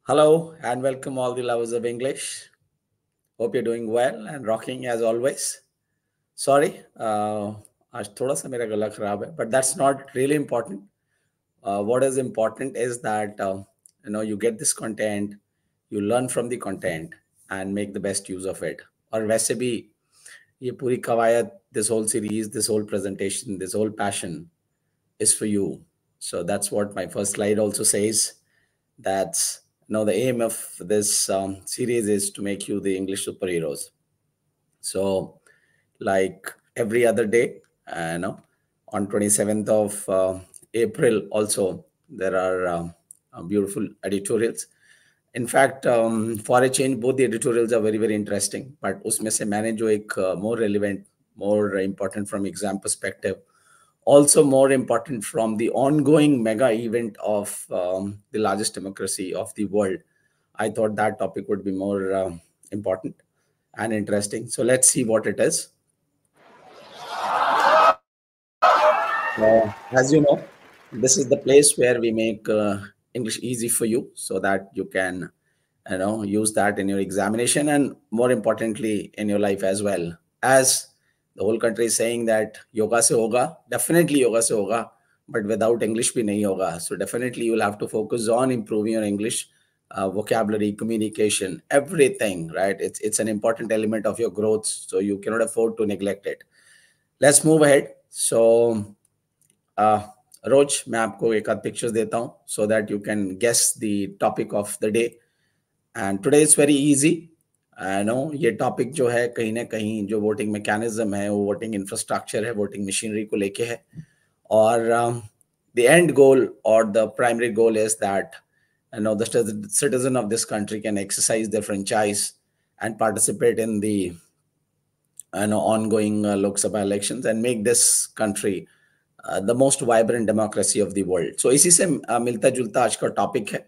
Hello and welcome all the lovers of English. Hope you're doing well and rocking as always. Sorry, आज थोड़ा सा मेरा गला खराब है, but that's not really important. What is important is that you get this content, you learn from the content and make the best use of it. और वैसे भी ये पूरी कवायद, this whole series, this whole presentation, this whole passion is for you. So that's what my first slide also says. That's the aim of this series is to make you the English superheroes. So, like every other day, on 27th of April, also there are beautiful editorials. In fact, for a change, both the editorials are very, very interesting. But उसमें से मैंने जो एक more relevant, more important from exam perspective, also more important from the ongoing mega event of the largest democracy of the world, I thought that topic would be more important and interesting. So let's see what it is. As you know, this is the place where we make English easy for you so that you can use that in your examination and more importantly in your life as well. As the whole country is saying that yoga se hoga, definitely yoga se hoga, but without English bhi nahi hoga. So definitely you'll have to focus on improving your English vocabulary, communication, everything, right? It's an important element of your growth, so you cannot afford to neglect it. Let's move ahead. So रोज मैं आपको एक आध pictures देता हूं so that you can guess the topic of the day. And today is very easy. I know ये topic जो है कहीं ना कहीं जो वोटिंग मैकेनिज्म है, वो वोटिंग इंफ्रास्ट्रक्चर है, वोटिंग मशीनरी को लेके है. और the end goal or the primary goal is that the citizen of this country can exercise their franchise and participate in the ongoing Lok Sabha elections and make this country the most vibrant democracy of the world. So इसी से मिलता जुलता आज का topic है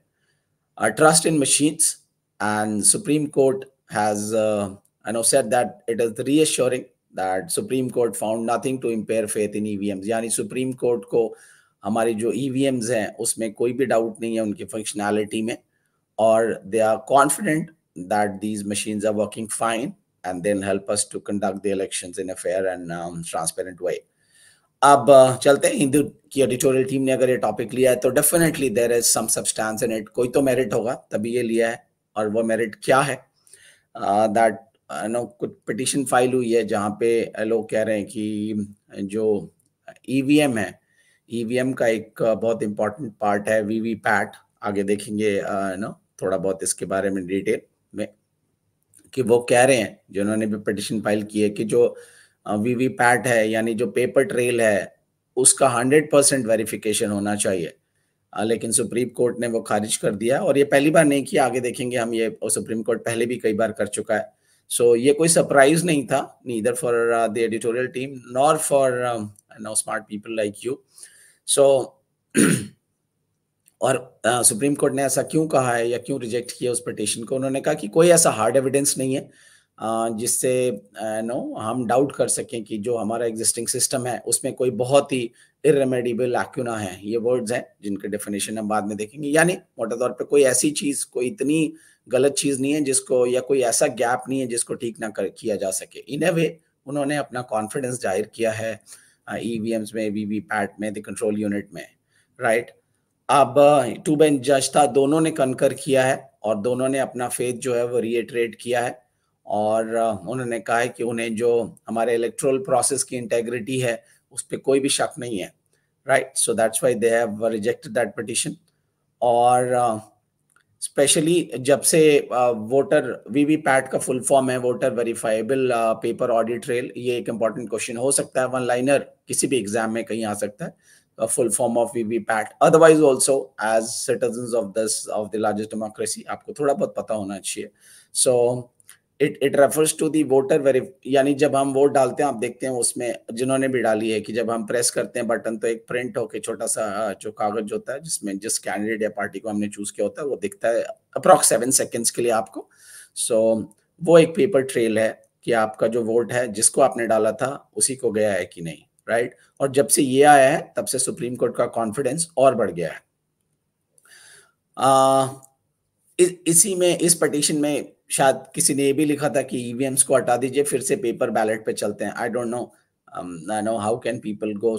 trust in machines. And Supreme Court has said that it is reassuring that Supreme Court found nothing to impair faith in EVMs. यानी Supreme Court को हमारी जो EVMs हैं उसमें कोई भी डाउट नहीं है उनकी फंक्शनैलिटी में, और they are confident that these machines are working fine and they'll help us to conduct the elections in a fair and transparent way. अब चलते हैं. हिंदू की एडिटोरियल टीम ने अगर ये टॉपिक लिया है तो definitely there is some substance in it. कोई तो मेरिट होगा तभी ये लिया है, और वो मेरिट क्या है? दैट कुछ पिटीशन फाइल हुई है जहाँ पे लोग कह रहे हैं कि जो ईवीएम है, ईवीएम का एक बहुत इंपॉर्टेंट पार्ट है वीवीपैट. आगे देखेंगे थोड़ा बहुत इसके बारे में डिटेल में, कि वो कह रहे हैं जिन्होंने भी पिटीशन फाइल की है कि जो वीवीपैट है यानी जो पेपर ट्रेल है उसका 100% वेरिफिकेशन होना चाहिए. लेकिन सुप्रीम कोर्ट ने वो खारिज कर दिया, और ये पहली बार नहीं किया. आगे देखेंगे हम, ये सुप्रीम कोर्ट पहले भी कई बार कर चुका है. सो ये कोई सरप्राइज नहीं था, neither for the editorial team nor for smart people like you. So और सुप्रीम कोर्ट ने ऐसा क्यों कहा है या क्यों रिजेक्ट किया उस पिटीशन को? उन्होंने कहा कि कोई ऐसा हार्ड एविडेंस नहीं है जिससे हम डाउट कर सकें कि जो हमारा एग्जिस्टिंग सिस्टम है उसमें कोई बहुत ही इरेमेडिबल लैक्यूना है. ये वर्ड्स हैं जिनके डेफिनेशन हम बाद में देखेंगे. यानी मोटे तौर पे कोई ऐसी चीज, कोई इतनी गलत चीज नहीं है जिसको, या कोई ऐसा गैप नहीं है जिसको ठीक ना किया जा सके. इन ए वे उन्होंने अपना कॉन्फिडेंस जाहिर किया है ईवीएम्स में, वीवीपैट में, द कंट्रोल यूनिट में, राइट. अब टू बेंच जज था, दोनों ने कनकर किया है और दोनों ने अपना फेथ जो है वो रीइटरेट किया है. और उन्होंने कहा है कि उन्हें जो हमारे इलेक्ट्रल प्रोसेस की इंटेग्रिटी है उस पर कोई भी शक नहीं है, right. So that's why they have rejected that petition. और स्पेशली जब से वोटर वीवीपैट का फुल फॉर्म है voter verifiable paper audit trail. ये एक इंपॉर्टेंट क्वेश्चन हो सकता है, वन लाइनर किसी भी एग्जाम में कहीं आ सकता है. Full form of VVPAT. Otherwise also, as citizens of the largest democracy, आपको थोड़ा बहुत पता होना चाहिए. So it refers to the voter यानी जब हम वोट डालते हैं, आप देखते हैं उसमें जिन्होंने भी डाली है कि जब हम प्रेस करते हैं बटन तो एक प्रिंट होके छोटा सा जो कागज होता है जिसमें जिस कैंडिडेट या पार्टी को हमने चूज किया होता है वो दिखता है अप्रॉक्स 7 सेकेंड्स के लिए आपको. So वो एक पेपर ट्रेल है कि आपका जो वोट है जिसको आपने डाला था उसी को गया है कि नहीं, राइट. और जब से ये आया है तब से सुप्रीम कोर्ट का कॉन्फिडेंस और बढ़ गया है. इसी में इस पिटीशन में शायद किसी ने ये भी लिखा था कि ईवीएम्स को हटा दीजिए, फिर से पेपर बैलेट पे चलते हैं। I don't know, I know how can people go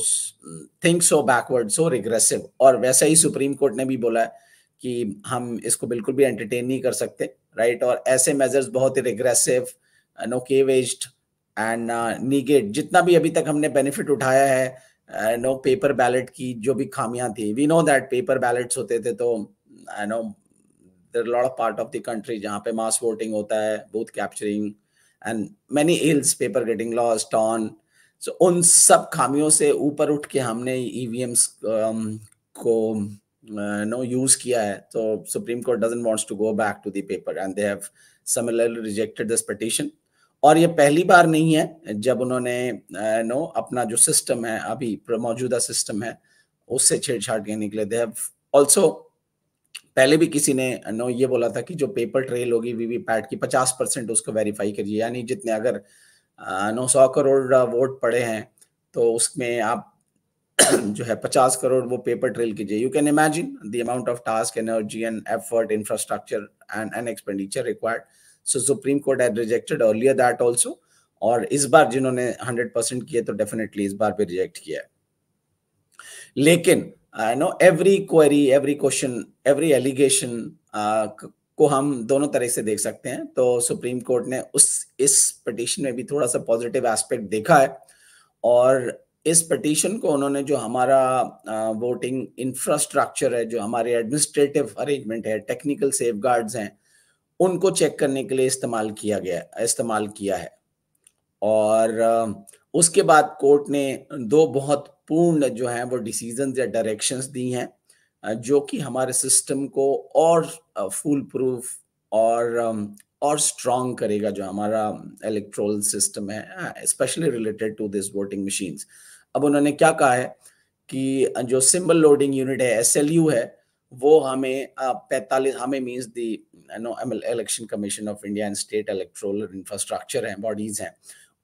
think so backward, so regressive. और वैसा ही सुप्रीम कोर्ट ने भी बोला है कि हम इसको बिल्कुल भी एंटरटेन नहीं कर सकते, राइट। और ऐसे मेजर्स बहुत ही रिग्रेसिव, नो केवेज्ड एंड निगेट जितना भी अभी तक हमने बेनिफिट उठाया है, नो पेपर बैलेट की जो भी खामियां थी। We know that paper ballots होते थे तो I know there are a lot of part of the country जहाँ पे mass voting होता है, booth capturing and many ills, paper getting lost on, so उन सब खामियों से ऊपर उठ के हमने ईवीएम्स को नो यूज किया है। तो supreme court doesn't wants to go back to the paper and they have similarly rejected this petition। और ये पहली बार नहीं है जब उन्होंने नो अपना जो सिस्टम है, अभी मौजूदा सिस्टम है, उससे छेड़छाड़ के निकले। दे हैव ऑल्सो, पहले भी किसी ने नो ये बोला था कि जो पेपर ट्रेल होगी वीवीपैट की 50% उसको वेरीफाई करिए, यानी जितने अगर 100 करोड़ वोट पड़े हैं तो उसमें आप जो है 50 करोड़ वो पेपर ट्रेल कीजिए। You can imagine the amount of task, energy and effort, infrastructure and expenditure required. So supreme court had rejected earlier that also, और इस बार जिन्होंने 100% किए तो डेफिनेटली इस बार भी रिजेक्ट किया है। लेकिन no every query, every question, every allegation को हम दोनों तरह से देख सकते हैं। तो सुप्रीम कोर्ट ने इस पिटीशन में भी थोड़ा सा पॉजिटिव एस्पेक्ट देखा है, और इस पिटीशन को उन्होंने जो हमारा वोटिंग इंफ्रास्ट्रक्चर है, जो हमारे एडमिनिस्ट्रेटिव अरेंजमेंट है, टेक्निकल सेफगार्ड्स हैं, उनको चेक करने के लिए इस्तेमाल किया है। और उसके बाद कोर्ट ने दो बहुत पूर्ण जो है वो डिसीजंस या डायरेक्शंस दी हैं, जो कि हमारे सिस्टम को और फुल प्रूफ और स्ट्रॉन्ग करेगा, जो हमारा इलेक्ट्रोल सिस्टम है, specially related to this voting machines. अब उन्होंने क्या कहा है कि जो सिंबल लोडिंग यूनिट है, एसएलयू है, वो हमें 45 हमें means the no Election commission of India and state electoral infrastructure हैं, बॉडीज हैं,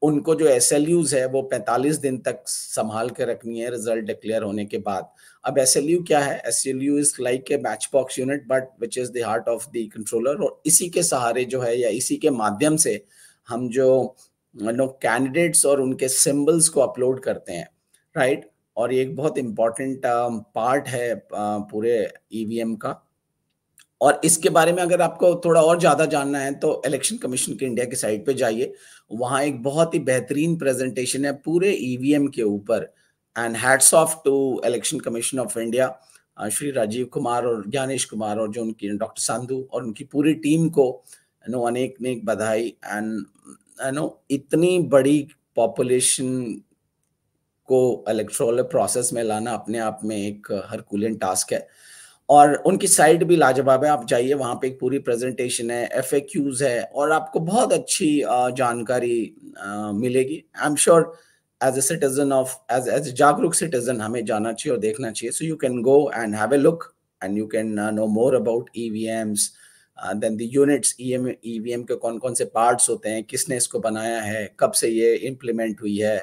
उनको जो एसएलयूज है वो 45 दिन तक संभाल के रखनी है रिजल्ट डिक्लेयर होने के बाद। अब एसएलयू क्या है? SLU is like a match box unit but which is the heart of the controller, और इसी के सहारे जो है या इसी के माध्यम से हम जो नो कैंडिडेट्स और उनके सिंबल्स को अपलोड करते हैं, राइट। और ये एक बहुत इंपॉर्टेंट पार्ट है पूरे ईवीएम का। और इसके बारे में अगर आपको थोड़ा और ज़्यादा जानना है तो इलेक्शन कमीशन के इंडिया की साइट पे जाइए, वहाँ एक बहुत ही बेहतरीन प्रेजेंटेशन है पूरे ईवीएम के ऊपर। And hats off to Election commission of India, Shri Rajiv Kumar और ज्ञानेश कुमार और जो उनकी डॉक्टर सांधू और उनकी पूरी टीम को नो अनेक अनेक बधाई। एंड नो इतनी बड़ी पॉपुलेशन को इलेक्टोरल प्रोसेस में लाना अपने आप में एक हरकुलियन टास्क है, और उनकी साइट भी लाजवाब है। आप जाइए, वहाँ पे एक पूरी प्रेजेंटेशन है, एफएक्यूज है, और आपको बहुत अच्छी जानकारी मिलेगी। I am sure as a citizen of as जागरूक सिटीजन हमें जाना चाहिए और देखना चाहिए। So you can go and have a look and you can know more about EVMs, then the units, EVM के कौन कौन से पार्ट्स होते हैं, किसने इसको बनाया है, कब से ये इम्प्लीमेंट हुई है,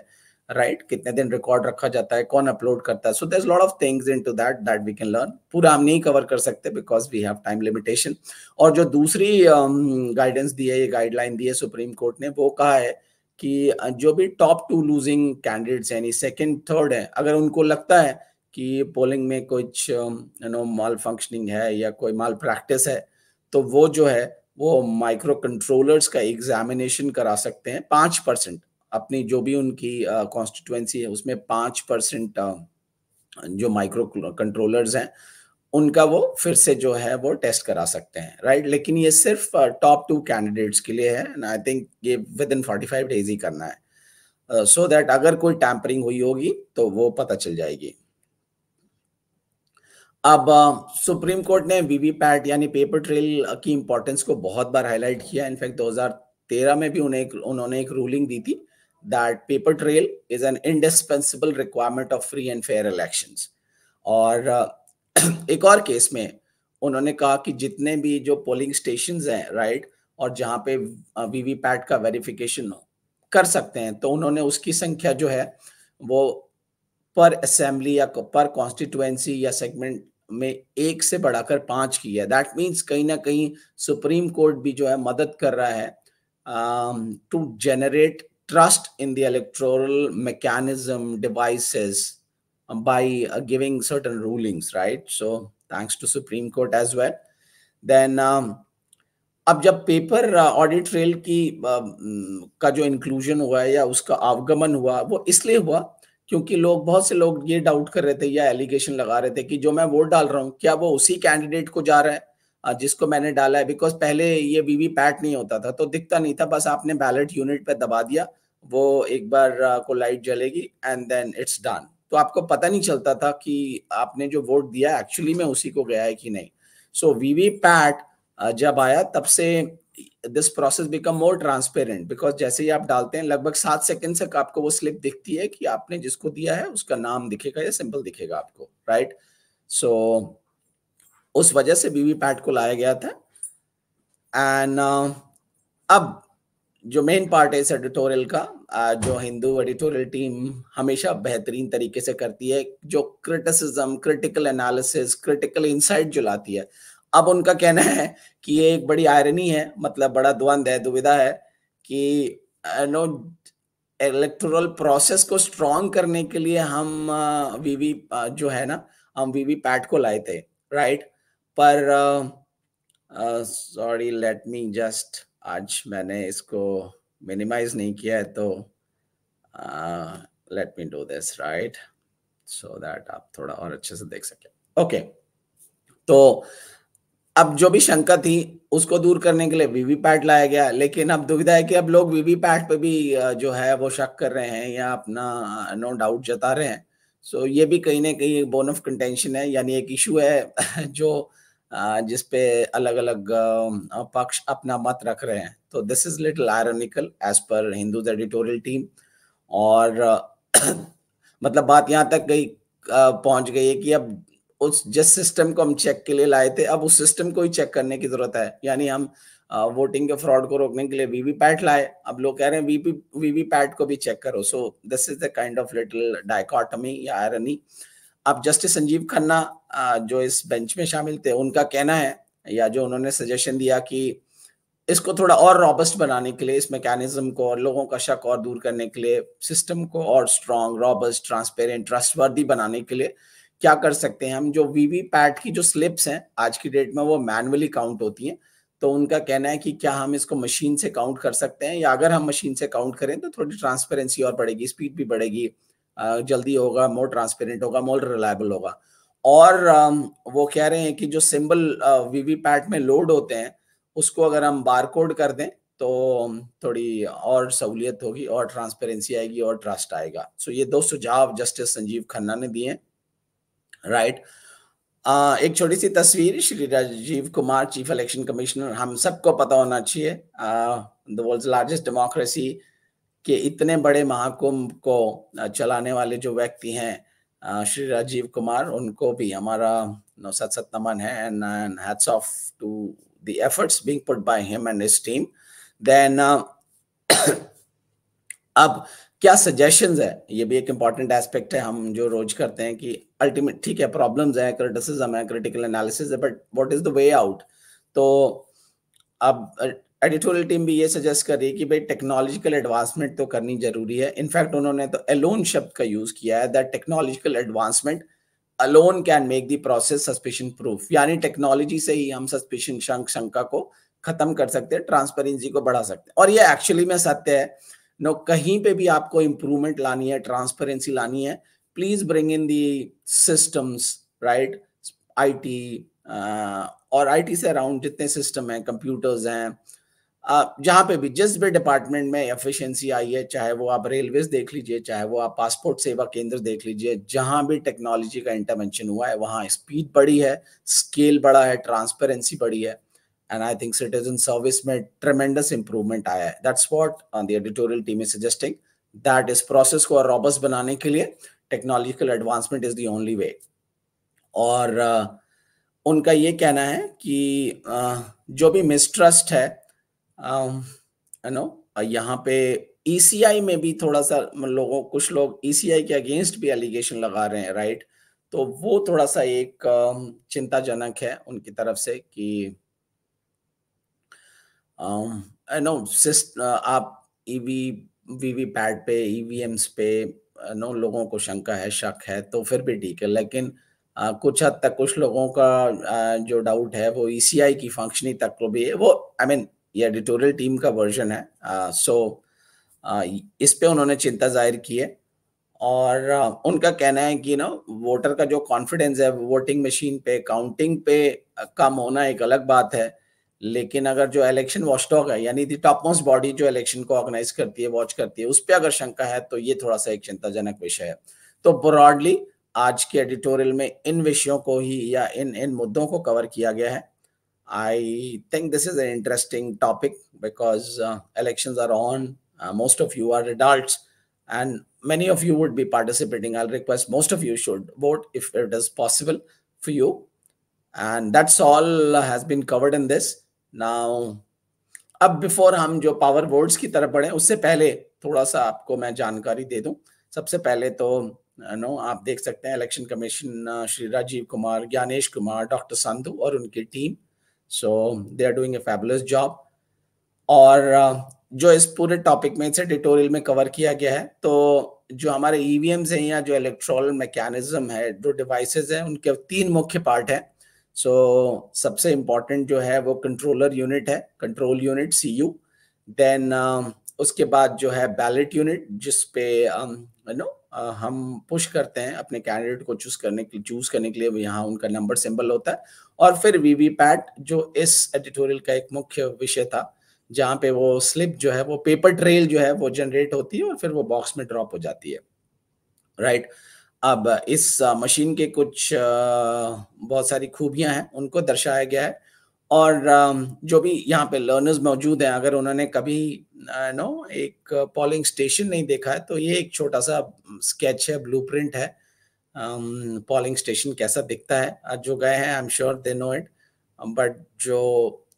राइट, कितने दिन रिकॉर्ड रखा जाता है, कौन अपलोड करता है। So there is lot of things into that we can learn. पूरा हम नहीं कवर कर सकते because we have time limitation. और जो दूसरी गाइडेंस दी है, ये गाइडलाइन दी है सुप्रीम कोर्ट ने, वो कहा है कि जो भी टॉप 2 लूजिंग कैंडिडेट्स यानी सेकंड थर्ड है, अगर उनको लगता है कि पोलिंग में कुछ नो माल फंक्शनिंग है या कोई माल प्रैक्टिस है, तो वो जो है वो माइक्रो कंट्रोलर्स का एग्जामिनेशन करा सकते हैं। 5% अपनी जो भी उनकी कॉन्स्टिट्यूएंसी है उसमें 5% जो माइक्रो कंट्रोलर्स हैं उनका वो फिर से जो है वो टेस्ट करा सकते हैं, राइट। लेकिन ये सिर्फ टॉप 2 कैंडिडेट्स के लिए है, एंड आई थिंक ये विद इन 45 डेज ही करना है, सो दैट अगर कोई टैंपरिंग हुई होगी तो वो पता चल जाएगी। अब सुप्रीम कोर्ट ने वीवीपैट यानी पेपर ट्रेल की इंपॉर्टेंस को बहुत बार हाईलाइट किया। इनफैक्ट 2013 में भी उन्होंने एक रूलिंग दी थी that paper trail is an indispensable requirement of free and fair elections. और एक और केस में उन्होंने कहा कि जितने भी जो पोलिंग स्टेशंस हैं, राइट, और जहां पे वीवीपैट का वेरिफिकेशन कर सकते हैं, तो उन्होंने उसकी संख्या जो है वो पर असेंबली या पर कॉन्स्टिट्यूएंसी या सेगमेंट में 1 से बढ़ाकर 5 की है। दैट मीन्स कहीं न कहीं सुप्रीम कोर्ट भी जो है मदद कर रहा है to generate trust in the electoral mechanism devices by giving certain rulings, right? So thanks to Supreme Court as well. Then अब जब पेपर ऑडिट ट्रेल की का जो इंक्लूजन हुआ है या उसका आगमन हुआ, वो इसलिए हुआ क्योंकि बहुत से लोग ये डाउट कर रहे थे या एलिगेशन लगा रहे थे कि जो मैं वोट डाल रहा हूँ, क्या वो उसी कैंडिडेट को जा रहा है जिसको मैंने डाला है। बिकॉज पहले ये वीवीपैट नहीं होता था, तो दिखता नहीं था, बस आपने बैलेट यूनिट पे दबा दिया, वो एक बार को लाइट जलेगी एंड देन इट्स डन। तो आपको पता नहीं चलता था कि आपने जो वोट दिया एक्चुअली में उसी को गया है कि नहीं। सो वीवीपैट जब आया तब से this process become more transparent, because जैसे ही आप डालते हैं लगभग 7 सेकंड तक आपको वो स्लिप दिखती है कि आपने जिसको दिया है उसका नाम दिखेगा या सिंबल दिखेगा आपको, राइट। सो उस वजह से वीवीपैट को लाया गया था। एंड अब जो मेन पार्ट है इस एडिटोरियल का, जो हिंदू एडिटोरियल टीम हमेशा बेहतरीन तरीके से करती है, जो criticism, critical analysis, critical insight जो लाती है। अब उनका कहना है कि ये एक बड़ी आयरनी है, मतलब बड़ा द्वंद है, दुविधा है कि नो इलेक्टोरल प्रोसेस को स्ट्रॉन्ग करने के लिए हम जो है ना, हम वीवीपैट को लाए थे, राइट। पर सॉरी, लेट मी जस्ट, आज मैंने इसको मिनिमाइज नहीं किया है, तो let me do this, right, so that आप थोड़ा और अच्छे से देख सकें। ओके, तो अब जो भी शंका थी उसको दूर करने के लिए वीवीपैट लाया गया, लेकिन अब दुविधा है कि अब लोग वीवीपैट पे भी जो है वो शक कर रहे हैं या अपना नो डाउट जता रहे हैं। सो ये भी कहीं ना कहीं बोन ऑफ कंटेंशन है, यानी एक इशू है जो जिसपे अलग-अलग पक्ष अपना मत रख रहे हैं। तो this is little ironical as per Hindu's editorial team. और मतलब बात यहाँ तक पहुंच गई है कि अब जिस सिस्टम को हम चेक के लिए लाए थे, अब उस सिस्टम को ही चेक करने की जरूरत है। यानी हम वोटिंग के फ्रॉड को रोकने के लिए वीवीपैट लाए, अब लोग कह रहे हैं वीवीपैट को भी चेक करो। So this is the kind of little dichotomy या आयरनी। अब जस्टिस संजीव खन्ना जो इस बेंच में शामिल थे, उनका कहना है या जो उन्होंने सजेशन दिया कि इसको थोड़ा और रॉबस्ट बनाने के लिए, इस मैकेनिज्म को और लोगों का शक और दूर करने के लिए, सिस्टम को और स्ट्रॉन्ग, रॉबस्ट, ट्रांसपेरेंट, ट्रस्टवर्दी बनाने के लिए क्या कर सकते हैं हम। जो वीवीपैट की जो स्लिप्स हैं आज की डेट में वो मैनुअली काउंट होती हैं, तो उनका कहना है कि क्या हम इसको मशीन से काउंट कर सकते हैं, या अगर हम मशीन से काउंट करें तो थोड़ी ट्रांसपेरेंसी और बढ़ेगी, स्पीड भी बढ़ेगी, जल्दी होगा, मोर ट्रांसपेरेंट होगा, मोर रिलायबल होगा। और वो कह रहे हैं कि जो सिंबल वीवीपैट में लोड होते हैं उसको अगर हम बारकोड कर दें तो थोड़ी और सहूलियत होगी और ट्रांसपेरेंसी आएगी और ट्रस्ट आएगा। सो ये 2 सुझाव जस्टिस संजीव खन्ना ने दिए, राइट। एक छोटी सी तस्वीर, Shri Rajiv Kumar, chief election commissioner, हम सबको पता होना चाहिए द वर्ल्ड्स लार्जेस्ट डेमोक्रेसी के इतने बड़े महाकुंभ को चलाने वाले जो व्यक्ति हैं श्री राजीव कुमार, उनको भी हमारा सत सत नमन है and hats off to the efforts being put by him and his team. Then अब क्या सजेशंस है, ये भी एक इम्पॉर्टेंट एस्पेक्ट है, हम जो रोज करते हैं कि अल्टीमेट ठीक है, प्रॉब्लम्स है, क्रिटिसिज्म है, क्रिटिकल एनालिसिस है, but what is the way out. तो अब एडिटोरियल टीम भी ये सजेस्ट कर रही है कि भाई टेक्नोलॉजिकल एडवांसमेंट तो करनी जरूरी है। इनफैक्ट उन्होंने तो अलोन शब्द का यूज किया है, that technological advancement alone can make the process suspicion proof, यानी टेक्नोलॉजी से ही हम सस्पिशन, शंका को खत्म कर सकते हैं, ट्रांसपेरेंसी को बढ़ा सकते हैं। और ये एक्चुअली में सत्य है। नो, कहीं पे भी आपको इंप्रूवमेंट लानी है, ट्रांसपेरेंसी लानी है, please bring in the systems, right, IT और आईटी से अराउंड जितने सिस्टम हैं, कंप्यूटर्स हैं, जहां पे भी जिस भी डिपार्टमेंट में एफिशिएंसी आई है, चाहे वो आप रेलवेज देख लीजिए, चाहे वो आप पासपोर्ट सेवा केंद्र देख लीजिए, जहां भी टेक्नोलॉजी का इंटरवेंशन हुआ है वहां स्पीड बढ़ी है, स्केल बढ़ा है, ट्रांसपेरेंसी बढ़ी है, and I think citizen service में tremendous improvement आया है। That's what the editorial team is suggesting, that इस process को और robust बनाने के लिए technological advancement is the only way। और उनका ये कहना है कि जो भी mistrust है, यहाँ पे ECI में भी थोड़ा सा कुछ लोग ECI के अगेंस्ट भी एलिगेशन लगा रहे हैं, राइट। तो वो थोड़ा-सा एक चिंताजनक है उनकी तरफ से कि आई नो आप ईवी वीवीपैट पे, ईवीएम्स पे नो लोगों को शंका है, शक है, तो फिर भी ठीक है। लेकिन कुछ हद तक कुछ लोगों का जो डाउट है वो ईसीआई की फंक्शनिंग तक को भी है। वो आई मीन ये एडिटोरियल टीम का वर्जन है। सो इस पे उन्होंने चिंता ज़ाहिर की है और उनका कहना है कि ना वोटर का जो कॉन्फिडेंस है वोटिंग मशीन पे, काउंटिंग पे कम होना एक अलग बात है। लेकिन अगर जो इलेक्शन वॉचडॉग है यानी द टॉप मोस्ट बॉडी जो इलेक्शन को ऑर्गेनाइज करती है, वॉच करती है, उस पे अगर शंका है तो ये थोड़ा-सा एक चिंताजनक विषय है। तो ब्रॉडली आज के एडिटोरियल में इन विषयों को ही या इन इन मुद्दों को कवर किया गया है। I think this is an interesting topic because elections are on. Most of you are adults, and many of you would be participating. I'll request most of you should vote if it is possible for you. And that's all has been covered in this. Now, अब before हम जो power words की तरफ बढ़े उससे पहले थोड़ा सा आपको मैं जानकारी दे दूं। सबसे पहले तो नो आप देख सकते हैं Election Commission Shri Rajiv Kumar, Gyanesh Kumar, doctor Sandhu और उनकी team, so they are doing a fabulous job. और जो इस पूरे टॉपिक में इस एडिटोरियल में कवर किया गया है, तो जो हमारे ईवीएम्स हैं या जो इलेक्ट्रल मैकेनिज्म है, जो डिवाइसेस हैं, उनके 3 मुख्य पार्ट हैं। सो सबसे इम्पोर्टेंट जो है वो कंट्रोलर यूनिट है, कंट्रोल यूनिट सीयू। देन उसके बाद जो है बैलेट यूनिट जिस पे हम पुश करते हैं अपने कैंडिडेट को चूज करने के लिए यहाँ उनका नंबर सिंबल होता है। और फिर वीवीपैट जो इस एडिटोरियल का एक मुख्य विषय था, जहाँ पे वो स्लिप जो है वो पेपर ट्रेल जो है वो जनरेट होती है और फिर वो बॉक्स में ड्रॉप हो जाती है, राइट। अब इस मशीन के कुछ बहुत सारी खूबियां हैं, उनको दर्शाया गया है। और जो भी यहाँ पे लर्नर्स मौजूद हैं, अगर उन्होंने कभी एक पोलिंग स्टेशन नहीं देखा है, तो ये एक छोटा सा स्केच है, ब्लूप्रिंट है पोलिंग स्टेशन कैसा दिखता है। जो गए हैं आई am sure they know it, but जो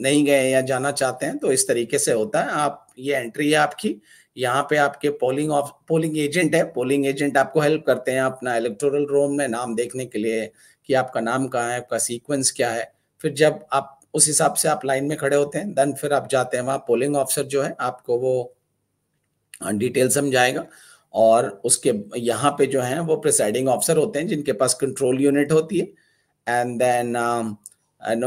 नहीं गए या जाना चाहते हैं तो इस तरीके से होता है। आप ये एंट्री है आपकी, यहाँ पे आपके पोलिंग एजेंट है, पोलिंग एजेंट आपको हेल्प करते हैं अपना इलेक्टोरल रोल में नाम देखने के लिए कि आपका नाम कहाँ है, आपका सीक्वेंस क्या है। फिर जब आप उस हिसाब से आप लाइन में खड़े होते हैं, देन फिर आप जाते हैं वहाँ, पोलिंग ऑफिसर जो है आपको वो डिटेल समझाएगा। और उसके यहाँ पे जो है वो प्रिसाइडिंग ऑफिसर होते हैं जिनके पास कंट्रोल यूनिट होती है। एंड देन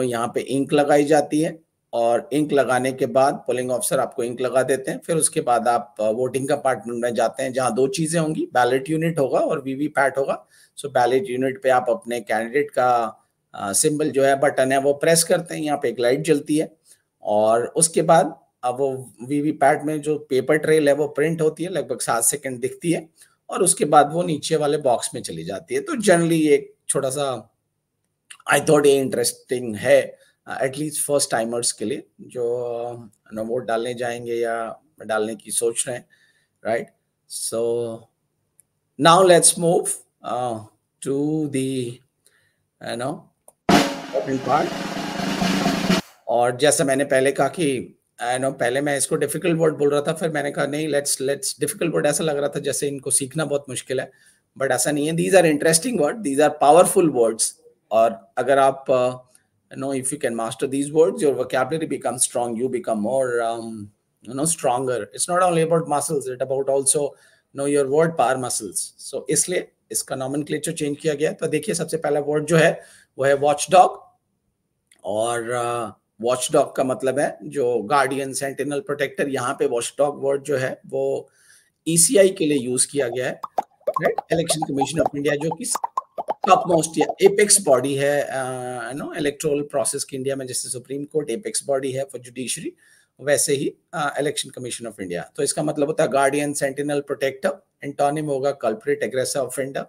यहाँ पे इंक लगाई जाती है और इंक लगाने के बाद पोलिंग ऑफिसर आपको इंक लगा देते हैं। फिर उसके बाद आप वोटिंग कंपार्टमेंट में जाते हैं जहाँ 2 चीजें होंगी, बैलेट यूनिट होगा और वीवीपैट होगा। सो बैलेट यूनिट पे आप अपने कैंडिडेट का सिंबल जो है, बटन है, वो प्रेस करते हैं, यहाँ पे एक लाइट जलती है। और उसके बाद अब वो वीवीपैट में जो पेपर ट्रेल है वो प्रिंट होती है, लगभग 7 सेकंड दिखती है और उसके बाद वो नीचे वाले बॉक्स में चली जाती है। तो जनरली एक छोटा सा आई थॉट ये इंटरेस्टिंग है, एटलीस्ट फर्स्ट टाइमर्स के लिए जो वोट डालने जाएंगे या डालने की सोच रहे हैं, right. So now let's move to the important part. और जैसा मैंने पहले कहा कि पहले मैं इसको डिफिकल्ट वर्ड बोल रहा था, फिर मैंने कहा नहीं, लेट्स डिफिकल्ट वर्ड ऐसा लग रहा था जैसे इनको सीखना बहुत मुश्किल है, बट ऐसा नहीं है। These are interesting word, these are powerful words. और अगर आप if you can master these words, your vocabulary becomes strong, you become more stronger. It's not only about muscles, it's about also your word power muscles. So इसलिए इसका nomenclature change किया गया। तो देखिए सबसे पहला वर्ड जो है वो है वॉचडॉग। और वॉचडॉग का मतलब है जो गार्डियन, सेंटिनल, प्रोटेक्टर। यहाँ पे वॉचडॉग वर्ड जो है वो ईसीआई के लिए यूज किया गया है, right. Election commission of India जो कि टॉप मोस्ट या एपेक्स बॉडी है इलेक्टोरल प्रोसेस की इंडिया में, जैसे सुप्रीम कोर्ट एपेक्स बॉडी है फॉर जुडिशरी, वैसे ही इलेक्शन कमीशन ऑफ इंडिया। तो इसका मतलब होता है गार्डियन, सेंटिनल, प्रोटेक्टर। एंटोनिम होगा culprit, aggressor, offender.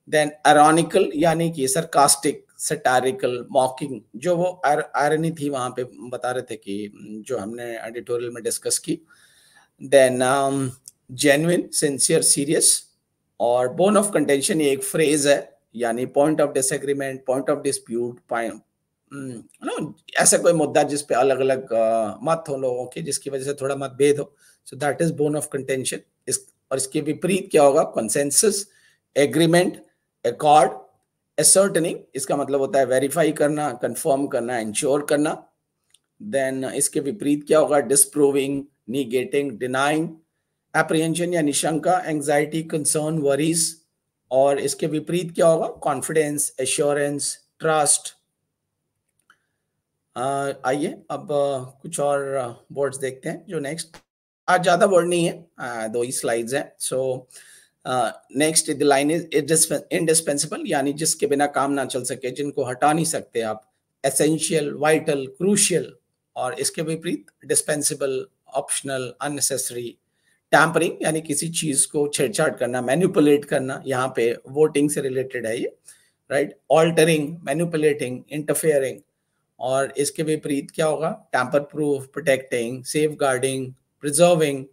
Then ironical यानी कि सरकास्टिक, सटारिकल, मॉकिंग, जो वो आयरनी थी वहां पे बता रहे थे कि जो हमने एडिटोरियल में डिस्कस की। Then genuine, sincere, serious. और बोन ऑफ कंटेंशन ये एक फ्रेज है, यानी point of disagreement, point of dispute, ऐसा कोई मुद्दा जिस पे अलग अलग मत हो लोगों के, जिसकी वजह से थोड़ा मतभेद हो। So that is bone of contention. और इसके विपरीत क्या होगा? कंसेंसस, एग्रीमेंट, एकॉर्ड, ascertaining इसका मतलब होता है वेरीफाई करना, कंफर्म करना, इंश्योर करना। देन इसके विपरीत क्या होगा? Disproving, negating, denying. एप्रीहेंशन यानी शंका, एंजाइटी, कंसर्न, वरीज। और इसके विपरीत क्या होगा? Confidence, assurance, trust. आइए अब कुछ और वर्ड्स देखते हैं जो नेक्स्ट। आज ज्यादा वर्ड नहीं है, 2 ही स्लाइड्स हैं। So next the line is indispensable, यानी जिसके बिना काम ना चल सके, जिनको हटा नहीं सकते आप। Essential, vital, crucial. और इसके विपरीत डिस्पेंसिबल, ऑप्शनल, अननेसेसरी। टैम्परिंग यानी किसी चीज को छेड़छाड़ करना, मैनिपुलेट करना, यहाँ पे वोटिंग से रिलेटेड है ये, राइट। Altering, manipulating, interfering. और इसके विपरीत क्या होगा? Tamper proof, protecting, safeguarding, preserving.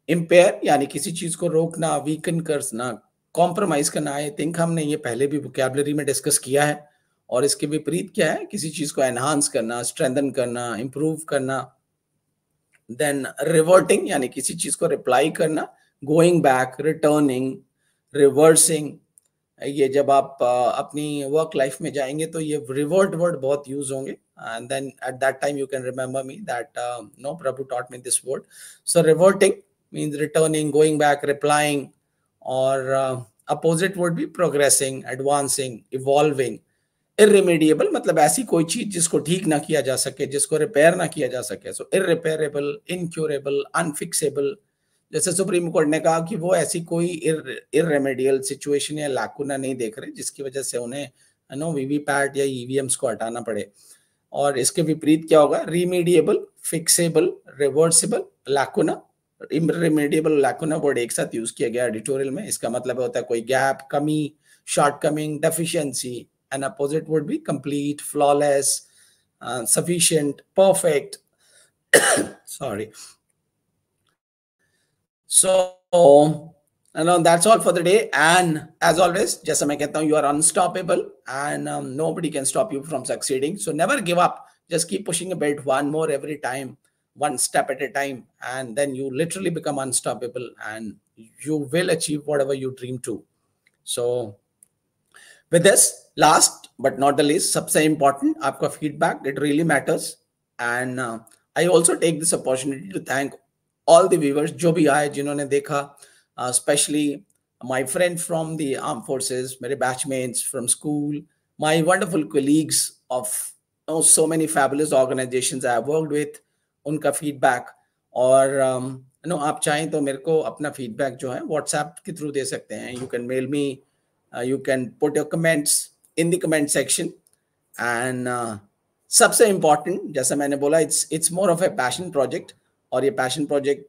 Impair यानी किसी चीज को रोकना, वीकन करना, कॉम्प्रोमाइज करना। आई थिंक हमने ये पहले भी वोकैबुलरी में डिस्कस किया है। और इसके विपरीत क्या है? किसी चीज को एनहांस करना, स्ट्रेंथन करना, इंप्रूव करना। देन रिवर्टिंग यानी किसी चीज को रिप्लाई करना, गोइंग बैक, रिटर्निंग, रिवर्सिंग। ये जब आप अपनी वर्क लाइफ में जाएंगे तो ये रिवर्ट वर्ड बहुत यूज होंगे। And then at that time you can remember me that no, Prabhu taught me this word. So reverting means returning, going back, replying. और opposite would be progressing, advancing, evolving. irremediable मतलब ऐसी कोई चीज जिसको ठीक ना किया जा सके, जिसको रिपेयर ना किया जा सके। सो irreparable, incurable, unfixable। जैसे सुप्रीम कोर्ट ने कहा कि वो ऐसी कोई इररेमेडियल सिचुएशन या लैकुना नहीं देख रहे जिसकी वजह से उन्हें नो वीवीपैट या ईवीएम्स को हटाना पड़े। और इसके विपरीत क्या होगा? Remediable, fixable, reversible, lacuna. Irremediable, lacuna word एक साथ यूज किया गया एडिटोरियल में। इसका मतलब होता है कोई गैप, कमी, shortcoming, deficiency. And opposite would be complete, flawless, sufficient, perfect. Sorry. So, that's all for the day. And as always, जैसा मैं कहता हूँ, you are unstoppable and nobody can stop you from succeeding. So never give up. Just keep pushing a bit, one more every time, one step at a time, and then you literally become unstoppable and you will achieve whatever you dream to. So with this, last but not the least, सबसे important, आपका feedback, it really matters. And I also take this opportunity to thank all the viewers जो भी आए, जिन्होंने देखा, especially my friend from the armed forces, मेरे batchmates from school, my wonderful colleagues of so many fabulous organizations I have worked with, उनका feedback। और आप चाहें तो मेरे को अपना feedback जो है WhatsApp के through दे सकते हैं। You can mail me, you can put your comments in the comment section। and सबसे important, जैसा मैंने बोला, it's more of a passion project। और ये passion project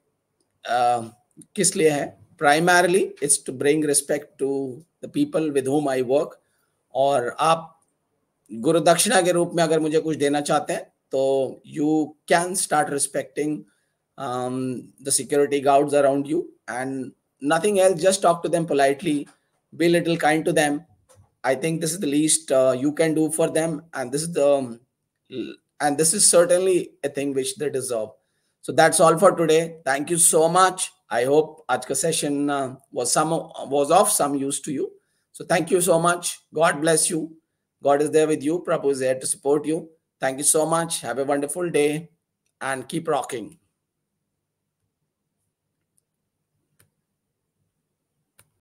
किस लिए है? Primarily it's to bring respect to the people with whom I work। और आप गुरु दक्षिणा के रूप में अगर मुझे कुछ देना चाहते हैं तो you can start respecting the security guards around you and nothing else. Just talk to them politely, be a little kind to them. I think this is the least you can do for them, and this is certainly a thing which they deserve. So that's all for today. Thank you so much. I hope आज का session was of some use to you. So thank you so much. God bless you. God is there with you. Prabhu is there to support you. Thank you so much. Have a wonderful day and keep rocking.